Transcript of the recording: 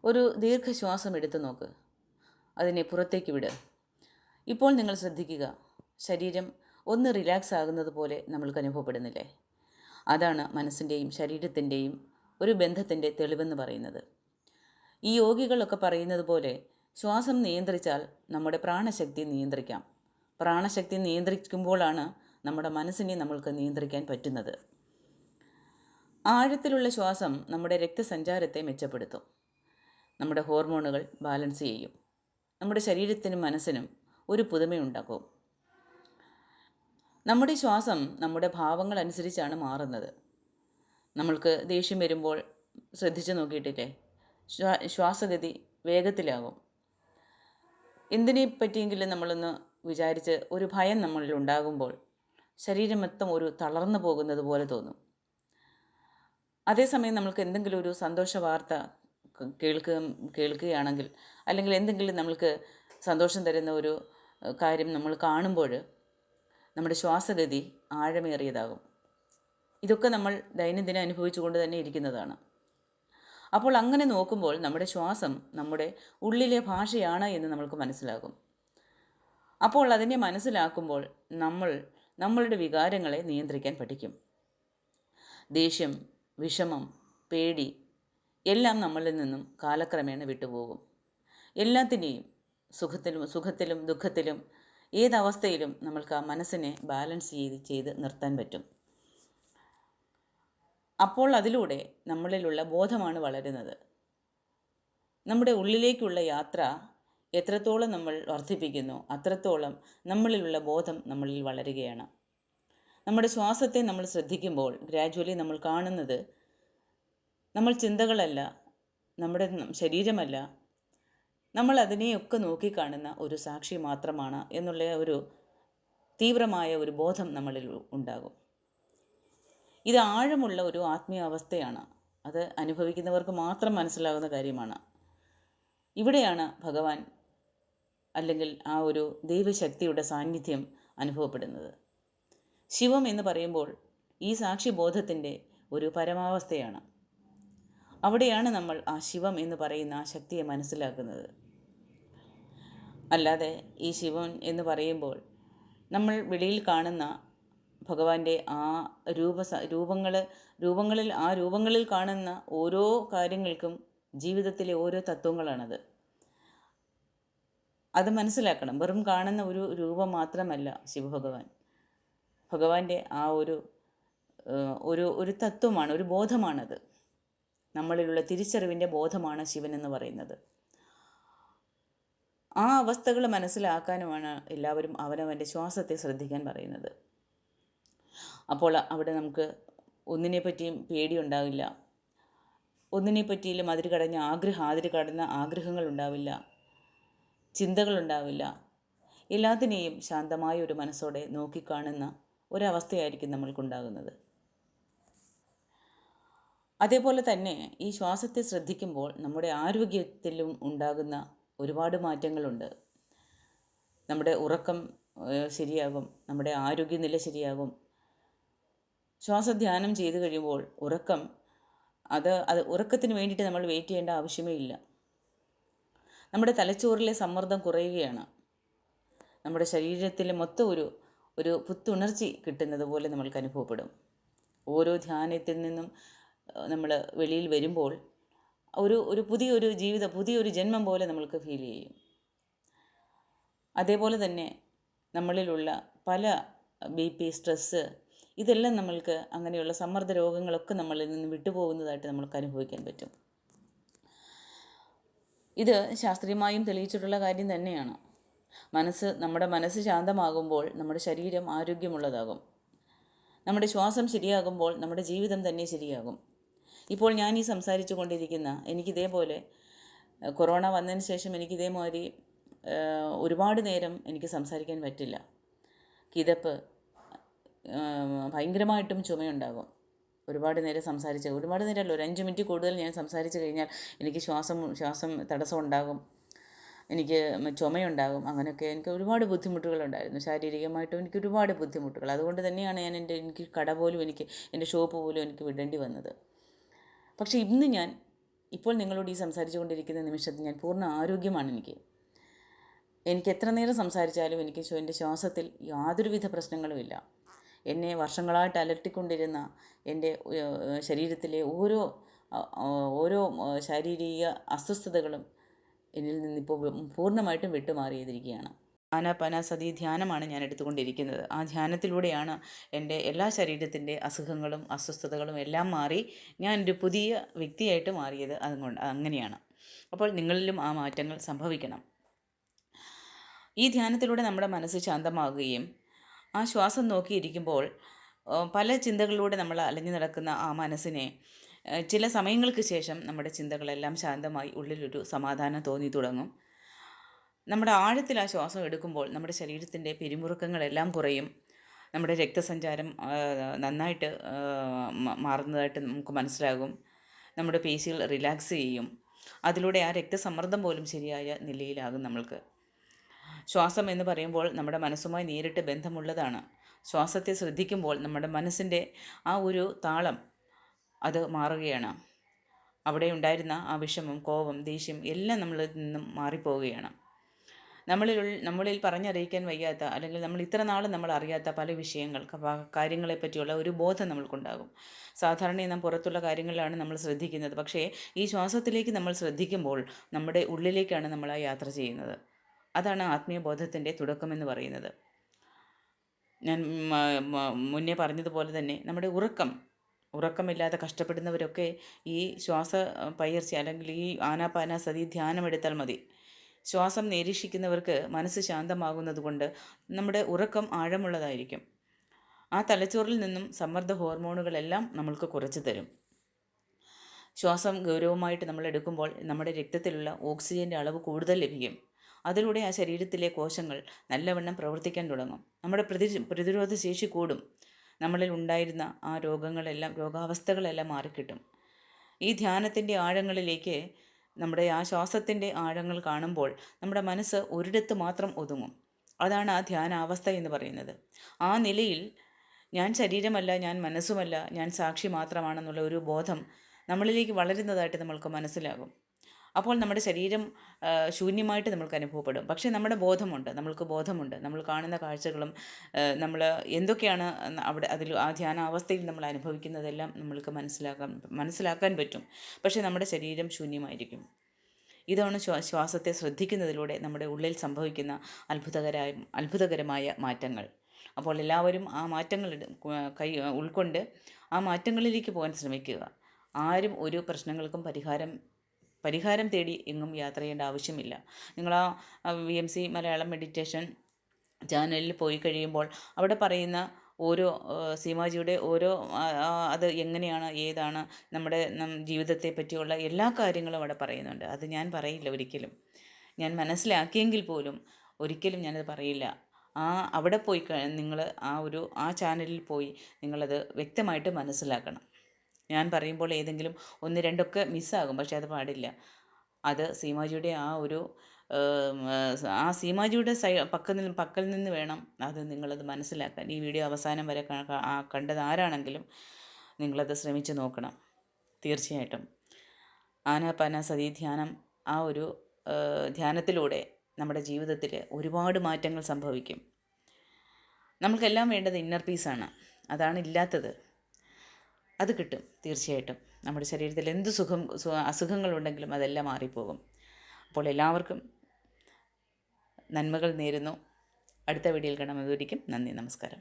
ഒരു ദീർഘശ്വാസം എടുത്തു നോക്ക്. അതിനെ പുറത്തേക്ക് വിട്. ഇപ്പോൾ നിങ്ങൾ ശ്രദ്ധിക്കുക, ശരീരം ഒന്ന് റിലാക്സ് ആകുന്നത് പോലെ നമ്മൾക്ക് അനുഭവപ്പെടുന്നില്ലേ? അതാണ് മനസ്സിൻ്റെയും ശരീരത്തിൻ്റെയും ഒരു ബന്ധത്തിൻ്റെ തെളിവെന്ന് പറയുന്നത്. ഈ യോഗികളൊക്കെ പറയുന്നത് പോലെ ശ്വാസം നിയന്ത്രിച്ചാൽ നമ്മുടെ പ്രാണശക്തി നിയന്ത്രിക്കാം. പ്രാണശക്തി നിയന്ത്രിക്കുമ്പോഴാണ് നമ്മുടെ മനസ്സിനെ നമ്മൾക്ക് നിയന്ത്രിക്കാൻ പറ്റുന്നത്. ആഴത്തിലുള്ള ശ്വാസം നമ്മുടെ രക്തസഞ്ചാരത്തെ മെച്ചപ്പെടുത്തും. നമ്മുടെ ഹോർമോണുകൾ ബാലൻസ് ചെയ്യും. നമ്മുടെ ശരീരത്തിനും മനസ്സിനും ഒരു പുതുമയുണ്ടാക്കും. നമ്മുടെ ശ്വാസം നമ്മുടെ ഭാവങ്ങൾ അനുസരിച്ചാണ് മാറുന്നത്. നമ്മൾക്ക് ദേഷ്യം വരുമ്പോൾ ശ്രദ്ധിച്ചു നോക്കിയിട്ടില്ലേ? ശ്വാസഗതി വേഗത്തിലാകും. എന്തിനെ പറ്റിയെങ്കിലും നമ്മളൊന്ന് വിചാരിച്ച് ഒരു ഭയം നമ്മളിൽ ഉണ്ടാകുമ്പോൾ ശരീരം മൊത്തം ഒരു തളർന്നു പോകുന്നത് പോലെ തോന്നും. അതേസമയം നമ്മൾക്ക് എന്തെങ്കിലും ഒരു സന്തോഷ വാർത്ത കേൾക്കുകയാണെങ്കിൽ, അല്ലെങ്കിൽ എന്തെങ്കിലും നമ്മൾക്ക് സന്തോഷം തരുന്ന ഒരു കാര്യം നമ്മൾ കാണുമ്പോൾ നമ്മുടെ ശ്വാസഗതി ആഴമേറിയതാകും. ഇതൊക്കെ നമ്മൾ ദൈനംദിനം അനുഭവിച്ചുകൊണ്ട് തന്നെ ഇരിക്കുന്നതാണ്. അപ്പോൾ അങ്ങനെ നോക്കുമ്പോൾ നമ്മുടെ ശ്വാസം നമ്മുടെ ഉള്ളിലെ ഭാഷയാണ് എന്ന് നമ്മൾക്ക് മനസ്സിലാകും. അപ്പോൾ അതിനെ മനസ്സിലാക്കുമ്പോൾ നമ്മളുടെ വികാരങ്ങളെ നിയന്ത്രിക്കാൻ പഠിക്കും. ദേഷ്യം, വിഷമം, പേടി എല്ലാം നമ്മളിൽ നിന്നും കാലക്രമേണ വിട്ടുപോകും. എല്ലാത്തിനെയും സുഖത്തിലും ദുഃഖത്തിലും ഏതവസ്ഥയിലും നമ്മൾക്ക് ആ മനസ്സിനെ ബാലൻസ് ചെയ്ത് നിർത്താൻ പറ്റും. അപ്പോൾ അതിലൂടെ നമ്മളിലുള്ള ബോധമാണ് വളരുന്നത്. നമ്മുടെ ഉള്ളിലേക്കുള്ള യാത്ര എത്രത്തോളം നമ്മൾ വർദ്ധിപ്പിക്കുന്നു അത്രത്തോളം നമ്മളിലുള്ള ബോധം നമ്മളിൽ വളരുകയാണ്. നമ്മുടെ ശ്വാസത്തെ നമ്മൾ ശ്രദ്ധിക്കുമ്പോൾ ഗ്രാജ്വലി നമ്മൾ കാണുന്നത് നമ്മൾ ചിന്തകളല്ല, നമ്മുടെ ശരീരമല്ല, നമ്മൾ അതിനെയൊക്കെ നോക്കിക്കാണുന്ന ഒരു സാക്ഷി മാത്രമാണ് എന്നുള്ള ഒരു തീവ്രമായ ഒരു ബോധം നമ്മളിൽ ഉണ്ടാകും. ഇത് ആഴമുള്ള ഒരു ആത്മീയ അവസ്ഥയാണ്. അത് അനുഭവിക്കുന്നവർക്ക് മാത്രം മനസ്സിലാകുന്ന കാര്യമാണ്. ഇവിടെയാണ് ഭഗവാൻ അല്ലെങ്കിൽ ആ ഒരു ദൈവശക്തിയുടെ സാന്നിധ്യം അനുഭവപ്പെടുന്നത്. ശിവം എന്ന് പറയുമ്പോൾ ഈ സാക്ഷിബോധത്തിൻ്റെ ഒരു പരമാവസ്ഥയാണ്. അവിടെയാണ് നമ്മൾ ആ ശിവം എന്ന് പറയുന്ന ആ ശക്തിയെ മനസ്സിലാക്കുന്നത്. അല്ലാതെ ഈ ശിവൻ എന്ന് പറയുമ്പോൾ നമ്മൾ വെളിയിൽ കാണുന്ന ഭഗവാന്റെ ആ രൂപങ്ങളിൽ കാണുന്ന ഓരോ കാര്യങ്ങൾക്കും ജീവിതത്തിലെ ഓരോ തത്വങ്ങളാണത്. അത് മനസ്സിലാക്കണം. വെറും കാണുന്ന ഒരു രൂപം മാത്രമല്ല ശിവഭഗവാൻ. ഭഗവാന്റെ ആ ഒരു തത്വമാണ്, ഒരു ബോധമാണത്. നമ്മളിലുള്ള തിരിച്ചറിവിൻ്റെ ബോധമാണ് ശിവൻ എന്ന് പറയുന്നത്. ആ അവസ്ഥകൾ മനസ്സിലാക്കാനുമാണ് എല്ലാവരും അവനവൻ്റെ ശ്വാസത്തെ ശ്രദ്ധിക്കാൻ പറയുന്നത്. അപ്പോൾ അവിടെ നമുക്ക് ഒന്നിനെ പറ്റിയും പേടിയുണ്ടാവില്ല, ഒന്നിനെ പറ്റിയിലും അതിര് കടന്ന ആഗ്രഹങ്ങൾ ഉണ്ടാവില്ല, ചിന്തകളുണ്ടാവില്ല. എല്ലാത്തിനെയും ശാന്തമായ ഒരു മനസ്സോടെ നോക്കിക്കാണുന്ന ഒരവസ്ഥയായിരിക്കും നമ്മൾക്കുണ്ടാകുന്നത്. അതേപോലെ തന്നെ ഈ ശ്വാസത്തെ ശ്രദ്ധിക്കുമ്പോൾ നമ്മുടെ ആരോഗ്യത്തിലും ഉണ്ടാകുന്ന ഒരുപാട് മാറ്റങ്ങളുണ്ട്. നമ്മുടെ ഉറക്കം ശരിയാകും, നമ്മുടെ ആരോഗ്യനില ശരിയാകും. ശ്വാസധ്യാനം ചെയ്തു കഴിയുമ്പോൾ ഉറക്കത്തിന് വേണ്ടിയിട്ട് നമ്മൾ വെയിറ്റ് ചെയ്യേണ്ട ആവശ്യമേ ഇല്ല. നമ്മുടെ തലച്ചോറിലെ സമ്മർദ്ദം കുറയുകയാണ്. നമ്മുടെ ശരീരത്തിൽ മൊത്തം ഒരു പുത്തുണർച്ചി കിട്ടുന്നത് പോലെ നമ്മൾക്ക് അനുഭവപ്പെടും. ഓരോ ധ്യാനത്തിൽ നിന്നും നമ്മൾ വെളിയിൽ വരുമ്പോൾ ഒരു പുതിയൊരു ജീവിതം, പുതിയൊരു ജന്മം പോലെ നമ്മൾക്ക് ഫീൽ ചെയ്യും. അതേപോലെ തന്നെ നമ്മളിലുള്ള പല BP, സ്ട്രെസ്സ്, ഇതെല്ലാം നമ്മൾക്ക് അങ്ങനെയുള്ള സമ്മർദ്ദ രോഗങ്ങളൊക്കെ നമ്മളിൽ നിന്ന് വിട്ടുപോകുന്നതായിട്ട് നമ്മൾക്ക് അനുഭവിക്കാൻ പറ്റും. ഇത് ശാസ്ത്രീയമായും തെളിയിച്ചിട്ടുള്ള കാര്യം തന്നെയാണ്. നമ്മുടെ മനസ്സ് ശാന്തമാകുമ്പോൾ നമ്മുടെ ശരീരം ആരോഗ്യമുള്ളതാകും. നമ്മുടെ ശ്വാസം ശരിയാകുമ്പോൾ നമ്മുടെ ജീവിതം തന്നെ ശരിയാകും. ഇപ്പോൾ ഞാൻ ഈ സംസാരിച്ചു കൊണ്ടിരിക്കുന്ന എനിക്കിതേപോലെ കൊറോണ വന്നതിന് ശേഷം എനിക്കിതേമാതിരി ഒരുപാട് നേരം എനിക്ക് സംസാരിക്കാൻ പറ്റില്ല. കിതപ്പ്, ഭയങ്കരമായിട്ടും ചുമയുണ്ടാകും. ഒരുപാട് നേരമല്ല, ഒരു 5 മിനിറ്റ് കൂടുതൽ ഞാൻ സംസാരിച്ച് കഴിഞ്ഞാൽ എനിക്ക് ശ്വാസം തടസ്സം ഉണ്ടാകും, എനിക്ക് ചുമയുണ്ടാകും. അങ്ങനെയൊക്കെ എനിക്ക് ഒരുപാട് ബുദ്ധിമുട്ടുകളുണ്ടായിരുന്നു. ശാരീരികമായിട്ടും എനിക്ക് ഒരുപാട് ബുദ്ധിമുട്ടുകൾ. അതുകൊണ്ട് തന്നെയാണ് എനിക്ക് കട പോലും എൻ്റെ ഷോപ്പ് പോലും എനിക്ക് വിടേണ്ടി വന്നത്. പക്ഷേ ഇന്ന് ഞാൻ ഇപ്പോൾ നിങ്ങളോട് ഈ സംസാരിച്ചു കൊണ്ടിരിക്കുന്ന നിമിഷത്തിൽ ഞാൻ പൂർണ്ണ ആരോഗ്യമാണ് എനിക്ക് എത്ര നേരം സംസാരിച്ചാലും എനിക്ക് എൻ്റെ ശ്വാസത്തിൽ യാതൊരുവിധ പ്രശ്നങ്ങളുമില്ല. എന്നെ വർഷങ്ങളായിട്ട് അലട്ടിക്കൊണ്ടിരുന്ന എൻ്റെ ശരീരത്തിലെ ഓരോ ശാരീരിക അസ്വസ്ഥതകളും എന്നിൽ നിന്നിപ്പോൾ പൂർണ്ണമായിട്ടും വിട്ടുമാറിയിരിക്കുകയാണ്. ആനാപാനസതി ധ്യാനമാണ് ഞാൻ എടുത്തുകൊണ്ടിരിക്കുന്നത്. ആ ധ്യാനത്തിലൂടെയാണ് എൻ്റെ എല്ലാ ശരീരത്തിൻ്റെ അസുഖങ്ങളും അസ്വസ്ഥതകളും എല്ലാം മാറി ഞാനൊരു പുതിയ വ്യക്തിയായിട്ട് മാറിയത്. അതുകൊണ്ട് അങ്ങനെയാണ്. അപ്പോൾ നിങ്ങളിലും ആ മാറ്റങ്ങൾ സംഭവിക്കണം. ഈ ധ്യാനത്തിലൂടെ നമ്മുടെ മനസ്സ് ശാന്തമാകുകയും ആ ശ്വാസം നോക്കിയിരിക്കുമ്പോൾ പല ചിന്തകളിലൂടെ നമ്മൾ അലഞ്ഞു നടക്കുന്ന ആ മനസ്സിനെ ചില സമയങ്ങൾക്ക് ശേഷം നമ്മുടെ ചിന്തകളെല്ലാം ശാന്തമായി ഉള്ളിലൊരു സമാധാനം തോന്നി തുടങ്ങും. നമ്മുടെ ആഴത്തിൽ ആ ശ്വാസം എടുക്കുമ്പോൾ നമ്മുടെ ശരീരത്തിൻ്റെ പിരിമുറുക്കങ്ങളെല്ലാം കുറയും. നമ്മുടെ രക്തസഞ്ചാരം നന്നായിട്ട് മാറുന്നതായിട്ട് നമുക്ക് മനസ്സിലാകും. നമ്മുടെ പേശികൾ റിലാക്സ് ചെയ്യും. അതിലൂടെ ആ രക്തസമ്മർദ്ദം പോലും ശരിയായ നിലയിലാകും നമ്മൾക്ക്. ശ്വാസം എന്ന് പറയുമ്പോൾ നമ്മുടെ മനസ്സുമായി നേരിട്ട് ബന്ധമുള്ളതാണ്. ശ്വാസത്തെ ശ്രദ്ധിക്കുമ്പോൾ നമ്മുടെ മനസ്സിൻ്റെ ആ ഒരു താളം അത് മാറുകയാണ്. അവിടെ ഉണ്ടായിരുന്ന ആ വിഷമം, കോപം, ദേഷ്യം എല്ലാം നമ്മളിൽ നിന്നും മാറിപ്പോവുകയാണ്. നമ്മളിൽ പറഞ്ഞറിയിക്കാൻ വയ്യാത്ത, അല്ലെങ്കിൽ നമ്മൾ ഇത്ര നാളും നമ്മൾ അറിയാത്ത പല വിഷയങ്ങൾ, കാര്യങ്ങളെപ്പറ്റിയുള്ള ഒരു ബോധം നമ്മൾക്കുണ്ടാകും. സാധാരണ നാം പുറത്തുള്ള കാര്യങ്ങളിലാണ് നമ്മൾ ശ്രദ്ധിക്കുന്നത്. പക്ഷേ ഈ ശ്വാസത്തിലേക്ക് നമ്മൾ ശ്രദ്ധിക്കുമ്പോൾ നമ്മുടെ ഉള്ളിലേക്കാണ് നമ്മൾ ആ യാത്ര ചെയ്യുന്നത്. അതാണ് ആത്മീയ ബോധത്തിൻ്റെ തുടക്കമെന്ന് പറയുന്നത്. ഞാൻ മുന്നേ പറഞ്ഞതുപോലെ തന്നെ നമ്മുടെ ഉറക്കമില്ലാതെ കഷ്ടപ്പെടുന്നവരൊക്കെ ഈ ശ്വാസ പയിർച്ച അല്ലെങ്കിൽ ഈ ആനാപാനസതി ധ്യാനമെടുത്താൽ മതി. ശ്വാസം നിരീക്ഷിക്കുന്നവർക്ക് മനസ്സ് ശാന്തമാകുന്നത് കൊണ്ട് നമ്മുടെ ഉറക്കം ആഴമുള്ളതായിരിക്കും. ആ തലച്ചോറിൽ നിന്നും സമ്മർദ്ദ ഹോർമോണുകളെല്ലാം നമ്മൾക്ക് കുറച്ച് തരും. ശ്വാസം ഗൗരവമായിട്ട് നമ്മൾ എടുക്കുമ്പോൾ നമ്മുടെ രക്തത്തിലുള്ള ഓക്സിജൻ്റെ അളവ് കൂടുതൽ ലഭിക്കും. അതിലൂടെ ആ ശരീരത്തിലെ കോശങ്ങൾ നല്ലവണ്ണം പ്രവർത്തിക്കാൻ തുടങ്ങും. നമ്മുടെ പ്രതിരോധ ശേഷി കൂടും. നമ്മളിൽ ഉണ്ടായിരുന്ന ആ രോഗാവസ്ഥകളെല്ലാം മാറിക്കിട്ടും. ഈ ധ്യാനത്തിൻ്റെ ആഴങ്ങളിലേക്ക് നമ്മുടെ ആ ശ്വാസത്തിൻ്റെ ആഴങ്ങൾ കാണുമ്പോൾ നമ്മുടെ മനസ്സ് ഒരിടത്ത് മാത്രം ഒതുങ്ങും. അതാണ് ആ ധ്യാനാവസ്ഥ എന്ന് പറയുന്നത്. ആ നിലയിൽ ഞാൻ ശരീരമല്ല, ഞാൻ മനസ്സുമല്ല, ഞാൻ സാക്ഷി മാത്രമാണെന്നുള്ള ഒരു ബോധം നമ്മളിലേക്ക് വളരുന്നതായിട്ട് നമ്മൾക്ക് മനസ്സിലാകും. അപ്പോൾ നമ്മുടെ ശരീരം ശൂന്യമായിട്ട് നമ്മൾക്ക് അനുഭവപ്പെടും. പക്ഷേ നമ്മൾക്ക് ബോധമുണ്ട്. നമ്മൾ കാണുന്ന കാഴ്ചകളും നമ്മൾ എന്തൊക്കെയാണ് ആ ധ്യാനാവസ്ഥയിൽ നമ്മൾ അനുഭവിക്കുന്നതെല്ലാം നമ്മൾക്ക് മനസ്സിലാക്കാൻ പറ്റും. പക്ഷേ നമ്മുടെ ശരീരം ശൂന്യമായിരിക്കും. ഇതാണ് ശ്വാസത്തെ ശ്രദ്ധിക്കുന്നതിലൂടെ നമ്മുടെ ഉള്ളിൽ സംഭവിക്കുന്ന അത്ഭുതകരമായ മാറ്റങ്ങൾ. അപ്പോൾ എല്ലാവരും ആ മാറ്റങ്ങൾ ഉൾക്കൊണ്ട് ആ മാറ്റങ്ങളിലേക്ക് പോകാൻ ശ്രമിക്കുക. ആരും ഒരു പ്രശ്നങ്ങൾക്കും പരിഹാരം തേടി എങ്ങും യാത്ര ചെയ്യേണ്ട ആവശ്യമില്ല. നിങ്ങൾ ആ VMC മലയാളം മെഡിറ്റേഷൻ ചാനലിൽ പോയി കഴിയുമ്പോൾ അവിടെ പറയുന്ന ഓരോ സീമാജിയുടെ അത് എങ്ങനെയാണ്, ഏതാണ്, നമ്മുടെ ജീവിതത്തെ പറ്റിയുള്ള എല്ലാ കാര്യങ്ങളും അവിടെ പറയുന്നുണ്ട്. അത് ഞാൻ പറയില്ല ഒരിക്കലും. ഞാൻ മനസ്സിലാക്കിയെങ്കിൽ പോലും ഒരിക്കലും ഞാനത് പറയില്ല. അവിടെ പോയി നിങ്ങൾ ആ ചാനലിൽ പോയി നിങ്ങളത് വ്യക്തമായിട്ട് മനസ്സിലാക്കണം. ഞാൻ പറയുമ്പോൾ ഏതെങ്കിലും 1-2 മിസ്സാകും. പക്ഷേ അത് പാടില്ല. അത് സീമാജിയുടെ സീമാജിയുടെ പക്കൽ നിന്ന് വേണം അത് നിങ്ങളത് മനസ്സിലാക്കാൻ. ഈ വീഡിയോ അവസാനം വരെ കണ്ടത് ആരാണെങ്കിലും നിങ്ങളത് ശ്രമിച്ച് നോക്കണം തീർച്ചയായിട്ടും. ആനാപാനസതി ധ്യാനം, ആ ഒരു ധ്യാനത്തിലൂടെ നമ്മുടെ ജീവിതത്തിൽ ഒരുപാട് മാറ്റങ്ങൾ സംഭവിക്കും. നമ്മൾക്കെല്ലാം വേണ്ടത് ഇന്നർ പീസാണ്. അതാണ് ഇല്ലാത്തത്. അത് കിട്ടും തീർച്ചയായിട്ടും. നമ്മുടെ ശരീരത്തിൽ എന്ത് അസുഖങ്ങളുണ്ടെങ്കിലും അതെല്ലാം മാറിപ്പോകും. അപ്പോൾ എല്ലാവർക്കും നന്മകൾ നേരുന്നു. അടുത്ത വീഡിയോയിൽ കാണാം. അതുവരെയ്ക്കും നന്ദി, നമസ്കാരം.